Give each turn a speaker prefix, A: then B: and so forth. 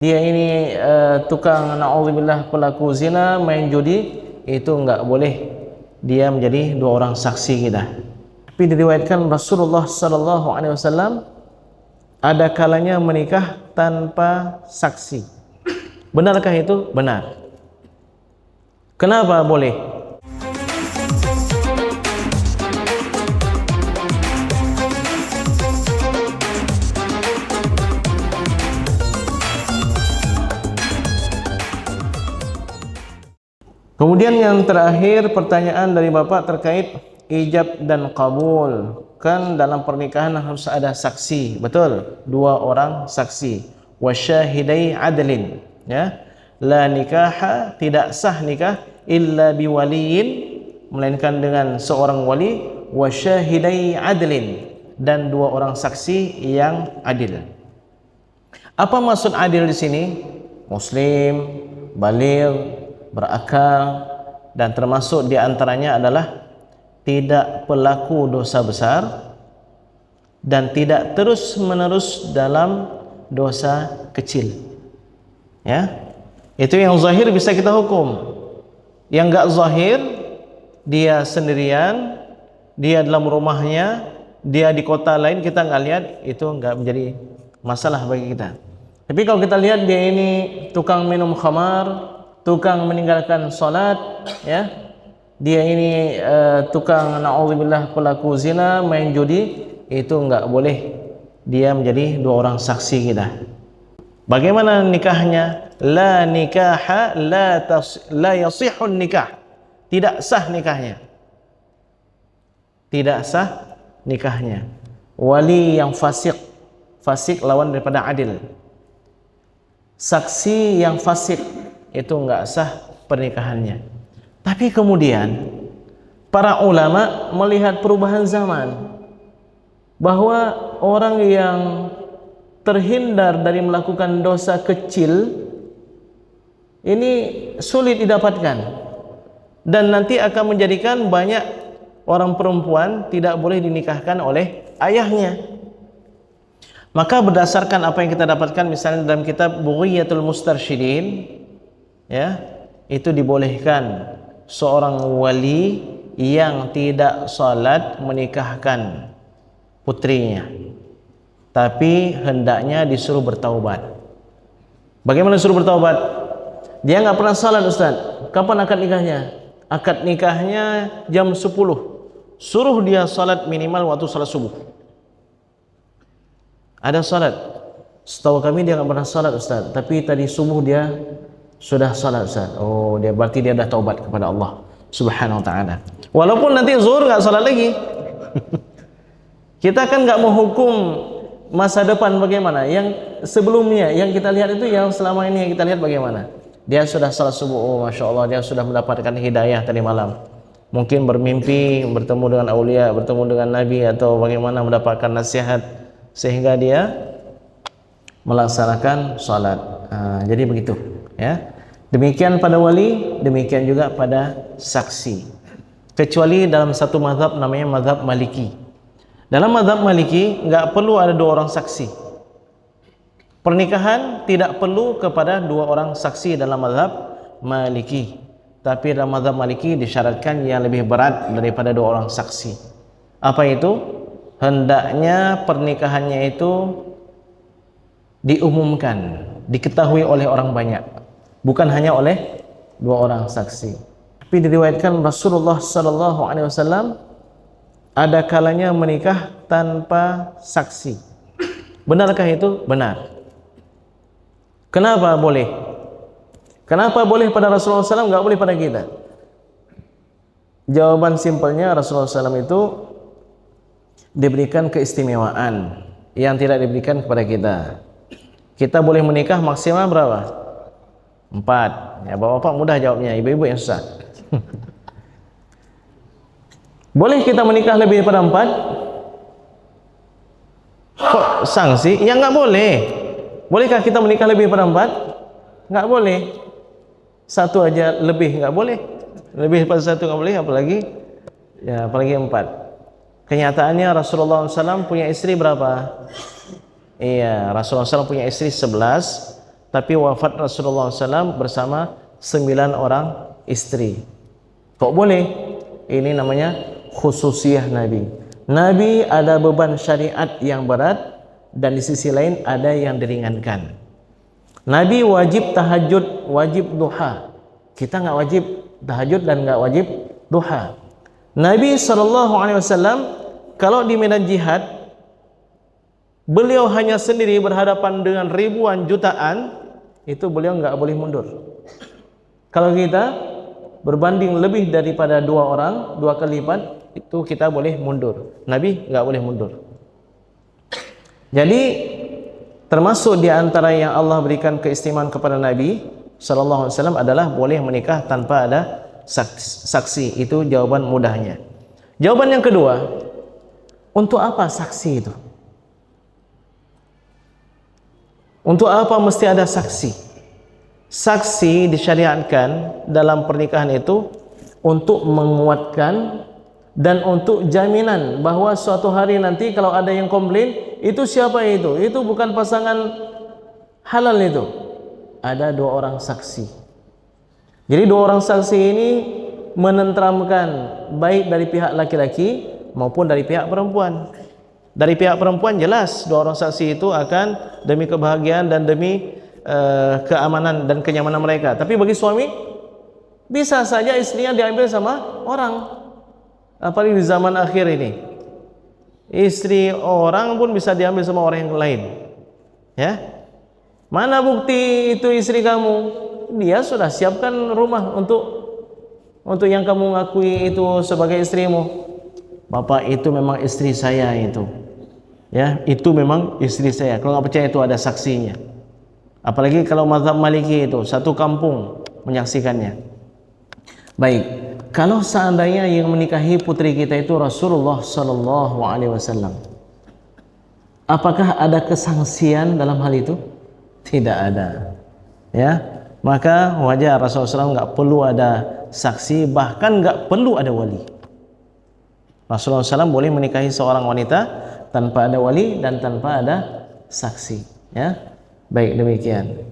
A: dia ini tukang na'udzubillah pelaku zina, main judi, itu enggak boleh dia menjadi dua orang saksi kita. Tapi diriwayatkan Rasulullah sallallahu alaihi wasallam ada kalanya menikah tanpa saksi. Benarkah itu? Benar. Kenapa boleh? Kemudian yang terakhir, pertanyaan dari Bapak terkait ijab dan qabul. Kan dalam pernikahan harus ada saksi, betul? Dua orang saksi. Wa syahidai adlin, ya. La nikaha, tidak sah nikah illa biwaliyin, melainkan dengan seorang wali. Wa syahidai adlin, dan dua orang saksi yang adil. Apa maksud adil di sini? Muslim, baligh, berakal, dan termasuk di antaranya adalah tidak pelaku dosa besar dan tidak terus menerus dalam dosa kecil. Ya, itu yang zahir bisa kita hukum. Yang enggak zahir, dia sendirian, dia dalam rumahnya, dia di kota lain, kita enggak lihat, itu enggak menjadi masalah bagi kita. Tapi kalau kita lihat dia ini tukang minum khamar, tukang meninggalkan salat, ya, dia ini tukang na'udzubillah pelaku zina, main judi, itu enggak boleh dia menjadi dua orang saksi kita. Bagaimana nikahnya? La nikaha la yasihun nikah, tidak sah nikahnya, tidak sah nikahnya. Wali yang fasik, fasik lawan daripada adil. Saksi yang fasik, itu enggak sah pernikahannya. Tapi kemudian para ulama melihat perubahan zaman, bahwa orang yang terhindar dari melakukan dosa kecil ini sulit didapatkan, dan nanti akan menjadikan banyak orang perempuan tidak boleh dinikahkan oleh ayahnya. Maka berdasarkan apa yang kita dapatkan misalnya dalam kitab Bughiyatul Mustarsyidin, ya, itu dibolehkan seorang wali yang tidak salat menikahkan putrinya, tapi hendaknya disuruh bertaubat. Bagaimana disuruh bertaubat? Dia nggak pernah salat, Ustaz. Kapan akad nikahnya? Akad nikahnya jam 10. Suruh dia salat minimal waktu salat subuh. Ada salat. Setahu kami dia nggak pernah salat, Ustaz, tapi tadi subuh dia sudah salat, Ustaz. Oh, dia berarti dia dah taubat kepada Allah Subhanahu wa taala. Walaupun nanti zuhur enggak salat lagi. Kita kan enggak menghukum masa depan bagaimana. Yang sebelumnya yang kita lihat itu, yang selama ini yang kita lihat bagaimana. Dia sudah salat subuh, oh Masya Allah, dia sudah mendapatkan hidayah tadi malam. Mungkin bermimpi bertemu dengan aulia, bertemu dengan Nabi, atau bagaimana mendapatkan nasihat sehingga dia melaksanakan salat. Jadi begitu, ya. Demikian pada wali, demikian juga pada saksi. Kecuali dalam satu mazhab namanya mazhab Maliki. Dalam mazhab Maliki enggak perlu ada dua orang saksi. Pernikahan tidak perlu kepada dua orang saksi dalam mazhab Maliki. Tapi dalam mazhab Maliki disyaratkan yang lebih berat daripada dua orang saksi. Apa itu? Hendaknya pernikahannya itu diumumkan, diketahui oleh orang banyak, bukan hanya oleh dua orang saksi. Tapi diriwayatkan Rasulullah sallallahu alaihi wasallam ada kalanya menikah tanpa saksi. Benarkah itu? Benar. Kenapa boleh? Kenapa boleh pada Rasulullah SAW, enggak boleh pada kita? Jawaban simpelnya, Rasulullah SAW itu diberikan keistimewaan yang tidak diberikan kepada kita. Kita boleh menikah maksimal berapa? 4. Ya, bapak-bapak mudah jawabnya, ibu-ibu yang susah. Boleh kita menikah lebih daripada 4? Kok sanksi? Ya enggak boleh. Bolehkah kita menikah lebih daripada 4? Enggak boleh. Satu aja lebih enggak boleh. Lebih daripada satu enggak boleh, apalagi 4. Kenyataannya Rasulullah SAW punya istri berapa? Iya, Rasulullah SAW punya istri 11, tapi wafat Rasulullah SAW bersama 9 orang istri. Kok boleh? Ini namanya khususiyah Nabi. Nabi ada beban syariat yang berat dan di sisi lain ada yang diringankan. Nabi wajib tahajud, wajib duha. Kita nggak wajib tahajud dan nggak wajib duha. Nabi SAW kalau di medan jihad, beliau hanya sendiri berhadapan dengan ribuan jutaan, itu beliau nggak boleh mundur. Kalau kita berbanding lebih daripada 2 orang, 2 kali lipat, itu kita boleh mundur. Nabi nggak boleh mundur. Jadi termasuk di antara yang Allah berikan keistimewaan kepada Nabi SAW adalah boleh menikah tanpa ada saksi. Itu jawaban mudahnya. Jawaban yang kedua, untuk apa saksi itu? Untuk apa mesti ada saksi? Saksi disyariatkan dalam pernikahan itu untuk menguatkan dan untuk jaminan bahwa suatu hari nanti kalau ada yang komplain, itu siapa itu? Itu bukan pasangan halal itu. Ada 2 orang saksi. Jadi 2 orang saksi ini menenteramkan baik dari pihak laki-laki maupun dari pihak perempuan. Dari pihak perempuan jelas 2 orang saksi itu akan demi kebahagiaan dan demi keamanan dan kenyamanan mereka. Tapi bagi suami bisa saja istrinya diambil sama orang. Apalagi di zaman akhir ini, istri orang pun bisa diambil sama orang yang lain. Ya, mana bukti itu istri kamu? Dia sudah siapkan rumah untuk yang kamu ngakui itu sebagai istrimu. Bapak, itu memang istri saya itu. Ya, itu memang istri saya. Kalau nggak percaya itu ada saksinya. Apalagi kalau mazhab Maliki itu satu kampung menyaksikannya. Baik, kalau seandainya yang menikahi putri kita itu Rasulullah SAW, apakah ada kesangsian dalam hal itu? Tidak ada. Ya, maka wajar Rasulullah SAW nggak perlu ada saksi, bahkan nggak perlu ada wali. Rasulullah SAW boleh menikahi seorang wanita tanpa ada wali dan tanpa ada saksi. Ya, baik demikian.